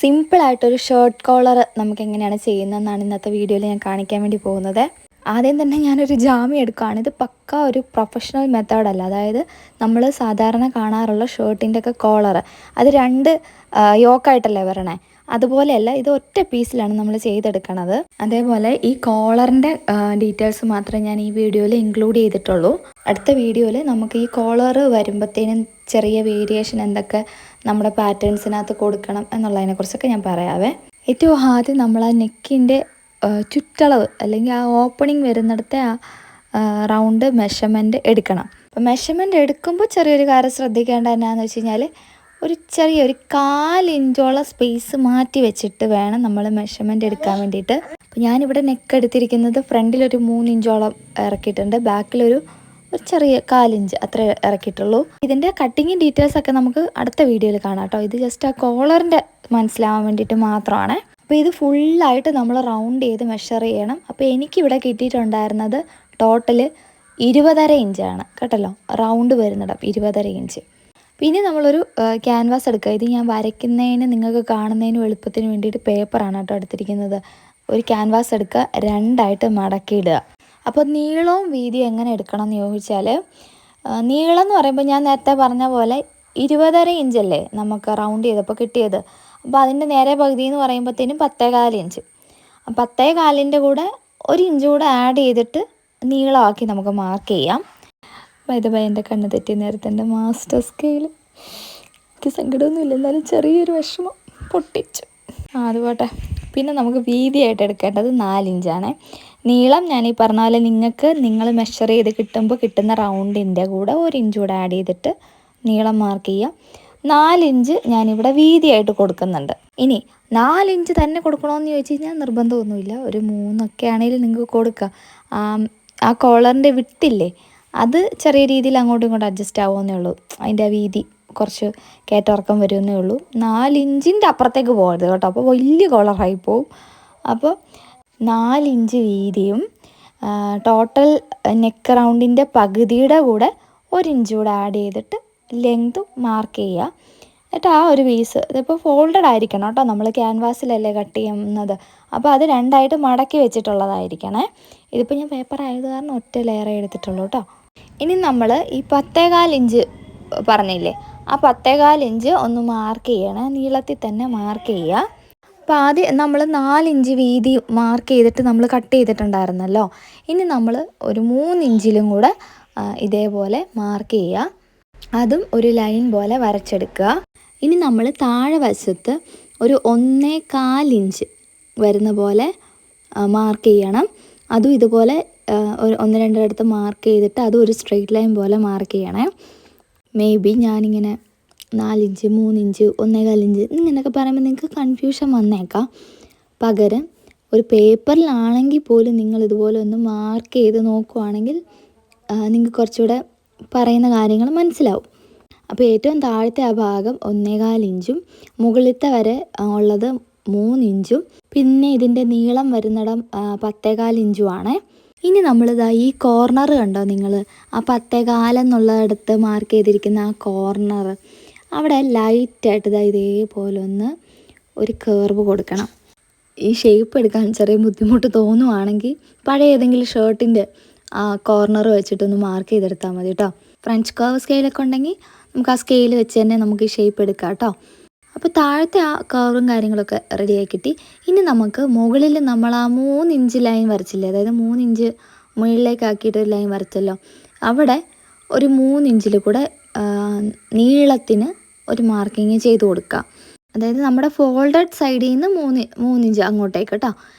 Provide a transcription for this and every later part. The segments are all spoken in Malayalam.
സിമ്പിളായിട്ടൊരു ഷർട്ട് കോളർ നമുക്ക് എങ്ങനെയാണ് ചെയ്യുന്നതെന്നാണ് ഇന്നത്തെ വീഡിയോയിൽ ഞാൻ കാണിക്കാൻ വേണ്ടി പോകുന്നത്. ആദ്യം തന്നെ ഞാനൊരു ജാമി എടുക്കുകയാണ്. ഇത് പക്ക ഒരു പ്രൊഫഷണൽ മെത്തേഡല്ല. അതായത് നമ്മൾ സാധാരണ കാണാറുള്ള ഷർട്ടിൻ്റെ ഒക്കെ കോളർ അത് രണ്ട് യോക്കായിട്ടല്ലേ വരണേ, അതുപോലെയല്ല, ഇത് ഒറ്റ പീസിലാണ് നമ്മൾ ചെയ്തെടുക്കണത്. അതേപോലെ ഈ കോളറിൻ്റെ ഡീറ്റെയിൽസ് മാത്രമേ ഞാൻ ഈ വീഡിയോയിൽ ഇൻക്ലൂഡ് ചെയ്തിട്ടുള്ളൂ. അടുത്ത വീഡിയോയിൽ നമുക്ക് ഈ കോളർ വരുമ്പോഴത്തേനും ചെറിയ വേരിയേഷൻ എന്തൊക്കെ നമ്മുടെ പാറ്റേൺസിനകത്ത് കൊടുക്കണം എന്നുള്ളതിനെക്കുറിച്ചൊക്കെ ഞാൻ പറയാവേ. ഏറ്റവും ആദ്യം നമ്മൾ ആ നെക്കിൻ്റെ ചുറ്റളവ് അല്ലെങ്കിൽ ആ ഓപ്പണിങ് വരുന്നിടത്തെ ആ റൗണ്ട് മെഷർമെൻറ്റ് എടുക്കണം. അപ്പോൾ മെഷർമെൻറ്റ് എടുക്കുമ്പോൾ ചെറിയൊരു കാര്യം ശ്രദ്ധിക്കേണ്ട എന്നാന്ന് വെച്ച് കഴിഞ്ഞാൽ ഒരു ചെറിയൊരു 1/4 ഇഞ്ചോളം സ്പേസ് മാറ്റി വെച്ചിട്ട് വേണം നമ്മൾ മെഷർമെൻറ്റ് എടുക്കാൻ വേണ്ടിയിട്ട്. അപ്പോൾ ഞാനിവിടെ നെക്ക് എടുത്തിരിക്കുന്നത് ഫ്രണ്ടിലൊരു 3 ഇഞ്ചോളം ഇറക്കിയിട്ടുണ്ട്, ബാക്കിലൊരു ചെറിയ 1/4 ഇഞ്ച് അത്ര ഇറക്കിയിട്ടുള്ളൂ. ഇതിൻ്റെ കട്ടിങ് ഡീറ്റെയിൽസ് ഒക്കെ നമുക്ക് അടുത്ത വീഡിയോയിൽ കാണാം കേട്ടോ. ഇത് ജസ്റ്റ് ആ കോളറിൻ്റെ മനസ്സിലാവാൻ വേണ്ടിയിട്ട് മാത്രമാണ്. അപ്പോൾ ഇത് ഫുള്ളായിട്ട് നമ്മൾ റൗണ്ട് ചെയ്ത് മെഷർ ചെയ്യണം. അപ്പോൾ എനിക്കിവിടെ കിട്ടിയിട്ടുണ്ടായിരുന്നത് ടോട്ടൽ 20.5 ഇഞ്ചാണ് കേട്ടല്ലോ, റൗണ്ട് വരുന്നിടം 20.5 ഇഞ്ച്. പിന്നെ നമ്മളൊരു ക്യാൻവാസ് എടുക്കുക. ഇത് ഞാൻ വരയ്ക്കുന്നതിന് നിങ്ങൾക്ക് കാണുന്നതിനും എളുപ്പത്തിന് വേണ്ടിയിട്ട് പേപ്പറാണ് കേട്ടോ എടുത്തിരിക്കുന്നത്. ഒരു ക്യാൻവാസ് എടുക്കുക, രണ്ടായിട്ട് മടക്കിയിടുക. അപ്പോൾ നീളവും വീതിയും എങ്ങനെ എടുക്കണം എന്ന് ചോദിച്ചാൽ, നീളം എന്ന് പറയുമ്പോൾ ഞാൻ നേരത്തെ പറഞ്ഞ പോലെ 20.5 ഇഞ്ചല്ലേ നമുക്ക് റൗണ്ട് ചെയ്തപ്പോൾ കിട്ടിയത്. അപ്പോൾ അതിൻ്റെ നേരെ പകുതി എന്ന് പറയുമ്പോഴത്തേനും 10.25 ഇഞ്ച്. 10.25 കൂടെ 1 ഇഞ്ച് കൂടെ ആഡ് ചെയ്തിട്ട് നീളമാക്കി നമുക്ക് മാർക്ക് ചെയ്യാം. അപ്പോൾ ഇത് എൻ്റെ കണ്ണ് തെറ്റിയ നേരത്തെ എൻ്റെ മാസ്റ്റർ സ്കെയിൽ എനിക്ക് സങ്കടമൊന്നുമില്ല, എന്നാലും ചെറിയൊരു വിഷമം പൊട്ടിച്ചു. അതുപോട്ടെ. പിന്നെ നമുക്ക് വീതിയായിട്ട് എടുക്കേണ്ടത് 4 ഇഞ്ചാണ്. നീളം ഞാൻ ഈ പറഞ്ഞ പോലെ നിങ്ങൾ മെഷർ ചെയ്ത് കിട്ടുമ്പോൾ കിട്ടുന്ന റൗണ്ടിൻ്റെ കൂടെ 1 ഇഞ്ച് കൂടെ ആഡ് ചെയ്തിട്ട് നീളം മാർക്ക് ചെയ്യാം. 4 ഇഞ്ച് ഞാനിവിടെ വീതിയായിട്ട് കൊടുക്കുന്നുണ്ട്. ഇനി 4 ഇഞ്ച് തന്നെ കൊടുക്കണമെന്ന് ചോദിച്ചു കഴിഞ്ഞാൽ നിർബന്ധമൊന്നുമില്ല, ഒരു 3 ആണെങ്കിലും നിങ്ങൾക്ക് കൊടുക്കുക. ആ കോളറിൻ്റെ വിട്ടില്ലേ, അത് ചെറിയ രീതിയിൽ അങ്ങോട്ടും ഇങ്ങോട്ടും അഡ്ജസ്റ്റ് ആവുമെന്നേ ഉള്ളൂ. അതിൻ്റെ വീതി കുറച്ച് കയറ്റിറക്കം വരുമെന്നേ ഉള്ളൂ. 4 ഇഞ്ചിൻ്റെ അപ്പുറത്തേക്ക് പോകരുത് കേട്ടോ, അപ്പോൾ വലിയ കോളറായി പോവും. അപ്പോൾ 4 ഇഞ്ച് വീതിയും ടോട്ടൽ നെക്ക് റൗണ്ടിൻ്റെ പകുതിയുടെ കൂടെ 1 ഇഞ്ച് കൂടെ ആഡ് ചെയ്തിട്ട് ലെങ്തും മാർക്ക് ചെയ്യുക. എന്നിട്ട് ആ ഒരു പീസ് ഇതിപ്പോൾ ഫോൾഡഡ് ആയിരിക്കണം കേട്ടോ, നമ്മൾ ക്യാൻവാസിലല്ലേ കട്ട് ചെയ്യുന്നത്. അപ്പോൾ അത് രണ്ടായിട്ട് മടക്കി വെച്ചിട്ടുള്ളതായിരിക്കണേ. ഇതിപ്പോൾ ഞാൻ പേപ്പർ ആയത് കാരണം ഒറ്റ ലെയറേ എടുത്തിട്ടുള്ളൂ കേട്ടോ. ഇനി നമ്മൾ ഈ 10.25 ഇഞ്ച് പറഞ്ഞില്ലേ, ആ 10.25 ഇഞ്ച് ഒന്ന് മാർക്ക് ചെയ്യണേ, നീളത്തിൽ തന്നെ മാർക്ക് ചെയ്യുക. അപ്പോൾ ആദ്യം നമ്മൾ 4 ഇഞ്ച് വീതി മാർക്ക് ചെയ്തിട്ട് നമ്മൾ കട്ട് ചെയ്തിട്ടുണ്ടായിരുന്നല്ലോ. ഇനി നമ്മൾ ഒരു 3 ഇഞ്ചിലും കൂടെ ഇതേപോലെ മാർക്ക് ചെയ്യുക. അതും ഒരു ലൈൻ പോലെ വരച്ചെടുക്കുക. ഇനി നമ്മൾ താഴെ വശത്ത് ഒരു 1.25 ഇഞ്ച് വരുന്ന പോലെ മാർക്ക് ചെയ്യണം. അതും ഇതുപോലെ ഒരു 1-2 അടുത്ത് മാർക്ക് ചെയ്തിട്ട് അതും ഒരു സ്ട്രെയിറ്റ് ലൈൻ പോലെ മാർക്ക് ചെയ്യണേ. മേ ബി ഞാനിങ്ങനെ 4 ഇഞ്ച് 3 ഇഞ്ച് 1.25 ഇഞ്ച് ഇങ്ങനെയൊക്കെ പറയുമ്പോൾ നിങ്ങൾക്ക് കൺഫ്യൂഷൻ വന്നേക്കാം. പകരം ഒരു പേപ്പറിലാണെങ്കിൽ പോലും നിങ്ങൾ ഇതുപോലെ ഒന്ന് മാർക്ക് ചെയ്ത് നോക്കുവാണെങ്കിൽ നിങ്ങൾക്ക് കുറച്ചുകൂടെ പറയുന്ന കാര്യങ്ങൾ മനസ്സിലാവും. അപ്പോൾ ഏറ്റവും താഴത്തെ ആ ഭാഗം 1.25 ഇഞ്ചും മുകളിലത്തെ വരെ ഉള്ളത് 3 ഇഞ്ചും പിന്നെ ഇതിൻ്റെ നീളം വരുന്നിടം 10.25 ഇഞ്ചുമാണ്. ഇനി നമ്മളിതാ ഈ കോർണർ കണ്ടോ നിങ്ങൾ, ആ 10.25 എന്നുള്ളിടത്ത് മാർക്ക് ചെയ്തിരിക്കുന്ന ആ കോർണർ അവിടെ ലൈറ്റായിട്ട് ഇതേപോലെ ഒരു കേർവ് കൊടുക്കണം. ഈ ഷേപ്പ് എടുക്കാൻ ചെറിയ ബുദ്ധിമുട്ട് തോന്നുവാണെങ്കിൽ പഴയ ഏതെങ്കിലും ഷർട്ടിൻ്റെ ആ കോർണർ വെച്ചിട്ടൊന്ന് മാർക്ക് ചെയ്തെടുത്താൽ മതി കേട്ടോ. ഫ്രഞ്ച് കർവ് സ്കെയിലൊക്കെ ഉണ്ടെങ്കിൽ നമുക്ക് ആ സ്കെയിൽ വെച്ച് തന്നെ നമുക്ക് ഈ ഷേപ്പ് എടുക്കാം കേട്ടോ. അപ്പോൾ താഴത്തെ ആ കർവും കാര്യങ്ങളൊക്കെ റെഡിയായി കിട്ടി. ഇനി നമുക്ക് മുകളിൽ നമ്മൾ ആ 3 ഇഞ്ച് ലൈൻ വരച്ചില്ലേ, അതായത് 3 ഇഞ്ച് മുകളിലേക്ക് ആക്കിയിട്ട് ഒരു ലൈൻ വരച്ചല്ലോ, അവിടെ ഒരു 3 ഇഞ്ചിൽ കൂടെ നീളത്തിന് ഒരു മാർക്കിങ് ചെയ്ത് കൊടുക്കുക. അതായത് നമ്മുടെ ഫോൾഡഡ് സൈഡിൽ നിന്ന് 3 ഇഞ്ച് അങ്ങോട്ടേക്ക് കേട്ടോ.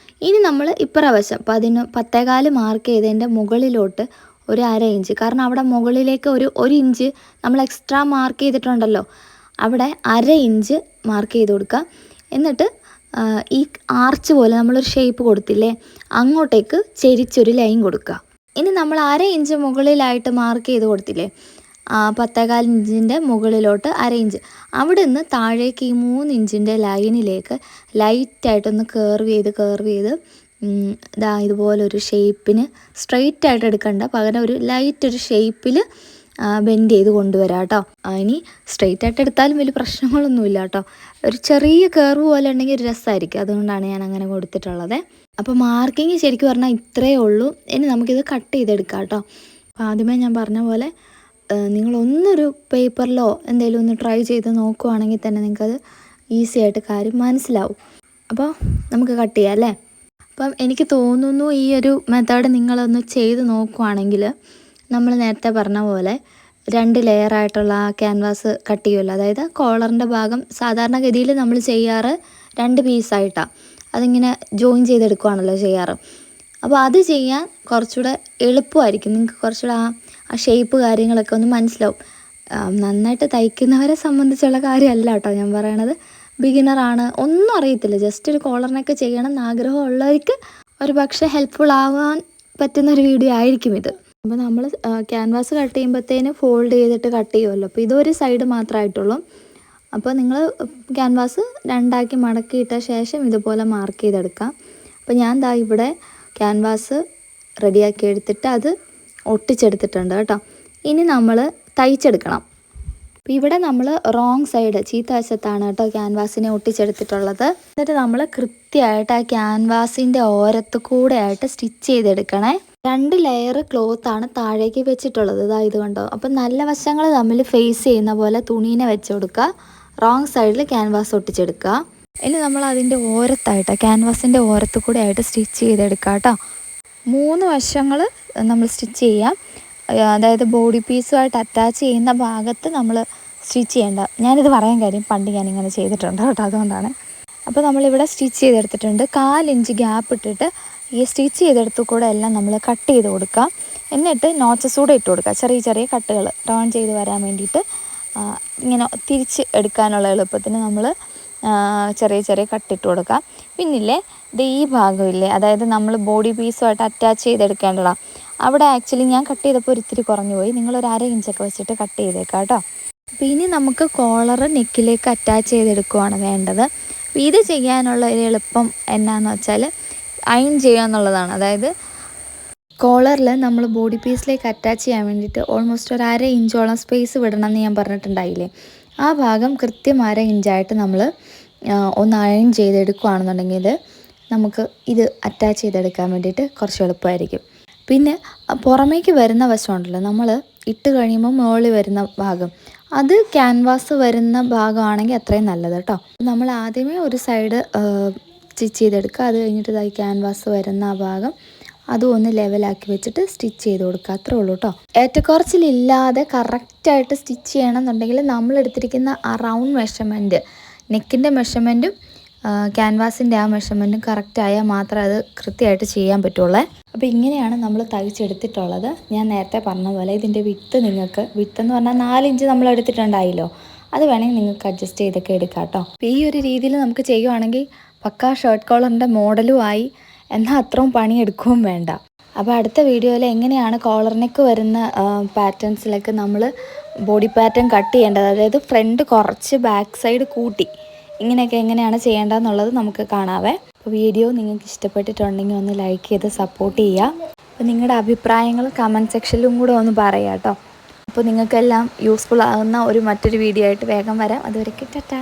ഇനി നമ്മൾ ഇപ്പുറവശം 10.25 മാർക്ക് ചെയ്തതിൻ്റെ മുകളിലോട്ട് ഒരു 1/2 ഇഞ്ച്, കാരണം അവിടെ മുകളിലേക്ക് ഒരു ഇഞ്ച് നമ്മൾ എക്സ്ട്രാ മാർക്ക് ചെയ്തിട്ടുണ്ടല്ലോ, അവിടെ 1/2 ഇഞ്ച് മാർക്ക് ചെയ്ത് കൊടുക്കുക. എന്നിട്ട് ഈ ആർച്ച് പോലെ നമ്മളൊരു ഷേപ്പ് കൊടുത്തില്ലേ, അങ്ങോട്ടേക്ക് ചെരിച്ചൊരു ലൈൻ കൊടുക്കുക. ഇനി നമ്മൾ 1/2 ഇഞ്ച് മുകളിലായിട്ട് മാർക്ക് ചെയ്ത് കൊടുത്തില്ലേ, 10.25 ഇഞ്ചിൻ്റെ മുകളിലോട്ട് 1/2 ഇഞ്ച്, അവിടെ നിന്ന് താഴേക്ക് ഈ 3 ഇഞ്ചിൻ്റെ ലൈനിലേക്ക് ലൈറ്റായിട്ടൊന്ന് കേർവ് ചെയ്ത് ഇതുപോലൊരു ഷേപ്പിന് സ്ട്രെയിറ്റ് ആയിട്ട് എടുക്കണ്ട, പകരം ഒരു ലൈറ്റ് ഒരു ഷേപ്പിൽ ബെൻഡ് ചെയ്ത് കൊണ്ടുവരാം കേട്ടോ. ഇനി സ്ട്രെയിറ്റ് ആയിട്ട് എടുത്താലും വലിയ പ്രശ്നങ്ങളൊന്നുമില്ല കേട്ടോ. ഒരു ചെറിയ കർവ് പോലെ ഉണ്ടെങ്കിൽ ഒരു രസമായിരിക്കും, അതുകൊണ്ടാണ് ഞാൻ അങ്ങനെ കൊടുത്തിട്ടുള്ളത്. അപ്പോൾ മാർക്കിങ് ശരിക്കും പറഞ്ഞാൽ ഇത്രയേ ഉള്ളൂ. ഇനി നമുക്കിത് കട്ട് ചെയ്തെടുക്കാം കേട്ടോ. അപ്പോൾ ആദ്യമേ ഞാൻ പറഞ്ഞ പോലെ നിങ്ങളൊന്നൊരു പേപ്പറിലോ എന്തെങ്കിലും ഒന്ന് ട്രൈ ചെയ്ത് നോക്കുവാണെങ്കിൽ തന്നെ നിങ്ങൾക്കത് ഈസി ആയിട്ട് കാര്യം മനസ്സിലാവും. അപ്പോൾ നമുക്ക് കട്ട് ചെയ്യാം അല്ലേ. അപ്പം എനിക്ക് തോന്നുന്നു ഈ ഒരു മെത്തേഡ് നിങ്ങളൊന്ന് ചെയ്ത് നോക്കുവാണെങ്കിൽ നമ്മൾ നേരത്തെ പറഞ്ഞ പോലെ 2 ലെയറായിട്ടുള്ള ആ ക്യാൻവാസ് കട്ട് ചെയ്യുമല്ലോ. അതായത് കോളറിൻ്റെ ഭാഗം സാധാരണഗതിയിൽ നമ്മൾ ചെയ്യാറ് 2 പീസായിട്ടാണ്, അതിങ്ങനെ ജോയിൻ ചെയ്തെടുക്കുകയാണല്ലോ ചെയ്യാറ്. അപ്പോൾ അത് ചെയ്യാൻ കുറച്ചുകൂടെ എളുപ്പമായിരിക്കും, നിങ്ങൾക്ക് കുറച്ചുകൂടെ ആ ഷേപ്പ് കാര്യങ്ങളൊക്കെ ഒന്ന് മനസ്സിലാവും. നന്നായിട്ട് തയ്ക്കുന്നവരെ സംബന്ധിച്ചുള്ള കാര്യമല്ല കേട്ടോ ഞാൻ പറയണത്. ബിഗിനറാണ്, ഒന്നും അറിയത്തില്ല, ജസ്റ്റ് ഒരു കോളറിനൊക്കെ ചെയ്യണം എന്ന് ആഗ്രഹമുള്ളവർക്ക് ഒരു പക്ഷേ ഹെൽപ്ഫുൾ ആവാൻ പറ്റുന്നൊരു വീഡിയോ ആയിരിക്കും ഇത്. അപ്പോൾ നമ്മൾ ക്യാൻവാസ് കട്ട് ചെയ്യുമ്പോഴത്തേന് ഫോൾഡ് ചെയ്തിട്ട് കട്ട് ചെയ്യുമല്ലോ. അപ്പോൾ ഇതൊരു സൈഡ് മാത്രമായിട്ടുള്ളൂ. അപ്പോൾ നിങ്ങൾ ക്യാൻവാസ് 2ആക്കി മടക്കിയിട്ട ശേഷം ഇതുപോലെ മാർക്ക് ചെയ്തെടുക്കാം. അപ്പോൾ ഞാൻ ദാ ഇവിടെ ക്യാൻവാസ് റെഡിയാക്കി എടുത്തിട്ട് അത് ഒട്ടിച്ചെടുത്തിട്ടുണ്ട് കേട്ടോ. ഇനി നമ്മൾ തയ്ച്ചെടുക്കണം. അപ്പോൾ ഇവിടെ നമ്മൾ റോങ് സൈഡ് ചീത്ത വശത്താണ് കേട്ടോ ക്യാൻവാസിനെ ഒട്ടിച്ചെടുത്തിട്ടുള്ളത്. എന്നിട്ട് നമ്മൾ കൃത്യമായിട്ട് ആ ക്യാൻവാസിൻ്റെ ഓരത്ത് കൂടെ ആയിട്ട് സ്റ്റിച്ച് ചെയ്തെടുക്കണേ. 2 ലെയർ ക്ലോത്താണ് താഴേക്ക് വെച്ചിട്ടുള്ളത്, ഇതായത് കണ്ടോ. അപ്പം നല്ല വശങ്ങൾ തമ്മിൽ ഫേസ് ചെയ്യുന്ന പോലെ തുണീനെ വെച്ച് കൊടുക്കുക, റോങ് സൈഡിൽ ക്യാൻവാസ് ഒട്ടിച്ചെടുക്കുക. ഇനി നമ്മൾ അതിൻ്റെ ഓരത്തായിട്ട് ക്യാൻവാസിൻ്റെ ഓരത്ത് കൂടെ ആയിട്ട് സ്റ്റിച്ച് ചെയ്തെടുക്കുക കേട്ടോ. 3 വശങ്ങൾ നമ്മൾ സ്റ്റിച്ച് ചെയ്യാം. അതായത് ബോഡി പീസുമായിട്ട് അറ്റാച്ച് ചെയ്യുന്ന ഭാഗത്ത് നമ്മൾ സ്റ്റിച്ച് ചെയ്യേണ്ട. ഞാനിത് പറയാൻ കാര്യം പണ്ട് ഞാനിങ്ങനെ ചെയ്തിട്ടുണ്ട് കേട്ടോ, അതുകൊണ്ടാണ്. അപ്പോൾ നമ്മളിവിടെ സ്റ്റിച്ച് ചെയ്തെടുത്തിട്ടുണ്ട്. 1/4 ഇഞ്ച് ഗ്യാപ്പ് ഇട്ടിട്ട് ഈ സ്റ്റിച്ച് ചെയ്തെടുത്തു കൂടെ എല്ലാം നമ്മൾ കട്ട് ചെയ്ത് കൊടുക്കാം. എന്നിട്ട് നോച്ചസ് കൂടെ ഇട്ട് കൊടുക്കുക, ചെറിയ ചെറിയ കട്ടുകൾ ടേൺ ചെയ്ത് വരാൻ വേണ്ടിയിട്ട്. ഇങ്ങനെ തിരിച്ച് എടുക്കാനുള്ള എളുപ്പത്തിന് നമ്മൾ ചെറിയ ചെറിയ കട്ടിട്ട് കൊടുക്കാം. പിന്നില്ലേ ഈ ഭാഗമില്ലേ, അതായത് നമ്മൾ ബോഡി പീസുമായിട്ട് അറ്റാച്ച് ചെയ്തെടുക്കേണ്ടതാണ്. അവിടെ ആക്ച്വലി ഞാൻ കട്ട് ചെയ്തപ്പോൾ ഒരിത്തിരി കുറഞ്ഞു പോയി, നിങ്ങളൊരു 1/2 ഇഞ്ചൊക്കെ വെച്ചിട്ട് കട്ട് ചെയ്തേക്കാം കേട്ടോ. അപ്പോൾ ഇനി നമുക്ക് കോളർ നെക്കിലേക്ക് അറ്റാച്ച് ചെയ്തെടുക്കുകയാണ് വേണ്ടത്. അപ്പോൾ ഇത് ചെയ്യാനുള്ള ഒരു എളുപ്പം എന്നാന്ന് വെച്ചാൽ അയൺ ചെയ്യുക എന്നുള്ളതാണ്. അതായത് കോളറിൽ നമ്മൾ ബോഡി പീസിലേക്ക് അറ്റാച്ച് ചെയ്യാൻ വേണ്ടിയിട്ട് ഓൾമോസ്റ്റ് ഒരു 1/2 ഇഞ്ചോളം സ്പേസ് വിടണം എന്ന് ഞാൻ പറഞ്ഞിട്ടുണ്ടായില്ലേ. ആ ഭാഗം കൃത്യം 1/2 ഇഞ്ചായിട്ട് നമ്മൾ ഒന്ന് അയൺ ചെയ്തെടുക്കുകയാണെന്നുണ്ടെങ്കിൽ നമുക്ക് ഇത് അറ്റാച്ച് ചെയ്തെടുക്കാൻ വേണ്ടിയിട്ട് കുറച്ച് എളുപ്പമായിരിക്കും. പിന്നെ പുറമേക്ക് വരുന്ന വശമുണ്ടല്ലോ, നമ്മൾ ഇട്ട് കഴിയുമ്പോൾ മുകളിൽ വരുന്ന ഭാഗം, അത് ക്യാൻവാസ് വരുന്ന ഭാഗമാണെങ്കിൽ അത്രയും നല്ലത് കേട്ടോ. നമ്മൾ ആദ്യമേ ഒരു സൈഡ് സ്റ്റിച്ച് ചെയ്തെടുക്കുക, അത് കഴിഞ്ഞിട്ട് ഇതായി ക്യാൻവാസ് വരുന്ന ആ ഭാഗം അതും ഒന്ന് ലെവലാക്കി വെച്ചിട്ട് സ്റ്റിച്ച് ചെയ്ത് കൊടുക്കുക, അത്രേ ഉള്ളൂ കേട്ടോ. ഏറ്റക്കുറച്ചിലില്ലാതെ കറക്റ്റായിട്ട് സ്റ്റിച്ച് ചെയ്യണം എന്നുണ്ടെങ്കിൽ നമ്മളെടുത്തിരിക്കുന്ന ആ റൗണ്ട് മെഷർമെൻറ്റ്, നെക്കിൻ്റെ മെഷർമെൻറ്റും ക്യാൻവാസിൻ്റെ ആ മെഷർമെൻറ്റും കറക്റ്റായാൽ മാത്രമേ അത് കൃത്യമായിട്ട് ചെയ്യാൻ പറ്റുള്ളൂ. അപ്പോൾ ഇങ്ങനെയാണ് നമ്മൾ തയ്ച്ചെടുത്തിട്ടുള്ളത്. ഞാൻ നേരത്തെ പറഞ്ഞ പോലെ ഇതിൻ്റെ വിത്ത് എന്ന് പറഞ്ഞാൽ 4 ഇഞ്ച് നമ്മൾ എടുത്തിട്ടുണ്ടായില്ലോ, അത് വേണമെങ്കിൽ നിങ്ങൾക്ക് അഡ്ജസ്റ്റ് ചെയ്തൊക്കെ എടുക്കാം കേട്ടോ. അപ്പോൾ ഈ ഒരു രീതിയിൽ നമുക്ക് ചെയ്യുവാണെങ്കിൽ പക്കാ ഷർട്ട് കോളറിൻ്റെ മോഡലും ആയി, എന്നാൽ അത്രയും പണിയെടുക്കുകയും വേണ്ട. അപ്പോൾ അടുത്ത വീഡിയോയിൽ എങ്ങനെയാണ് കോളർ നെക്ക് വരുന്ന പാറ്റേൺസിലൊക്കെ നമ്മൾ ബോഡി പാറ്റേൺ കട്ട് ചെയ്യേണ്ടത്, അതായത് ഫ്രണ്ട് കുറച്ച് ബാക്ക് സൈഡ് കൂട്ടി ഇങ്ങനെയൊക്കെ എങ്ങനെയാണ് ചെയ്യേണ്ടതെന്നുള്ളത് നമുക്ക് കാണാവേ. അപ്പോൾ വീഡിയോ നിങ്ങൾക്ക് ഇഷ്ടപ്പെട്ടിട്ടുണ്ടെങ്കിൽ ഒന്ന് ലൈക്ക് ചെയ്ത് സപ്പോർട്ട് ചെയ്യുക. അപ്പോൾ നിങ്ങളുടെ അഭിപ്രായങ്ങൾ കമൻറ്റ് സെക്ഷനിലും കൂടെ ഒന്ന് പറയാം കേട്ടോ. അപ്പോൾ നിങ്ങൾക്കെല്ലാം യൂസ്ഫുൾ ആകുന്ന മറ്റൊരു വീഡിയോ ആയിട്ട് വേഗം വരാം. അതുവരെയ്ക്ക് ടാറ്റാ.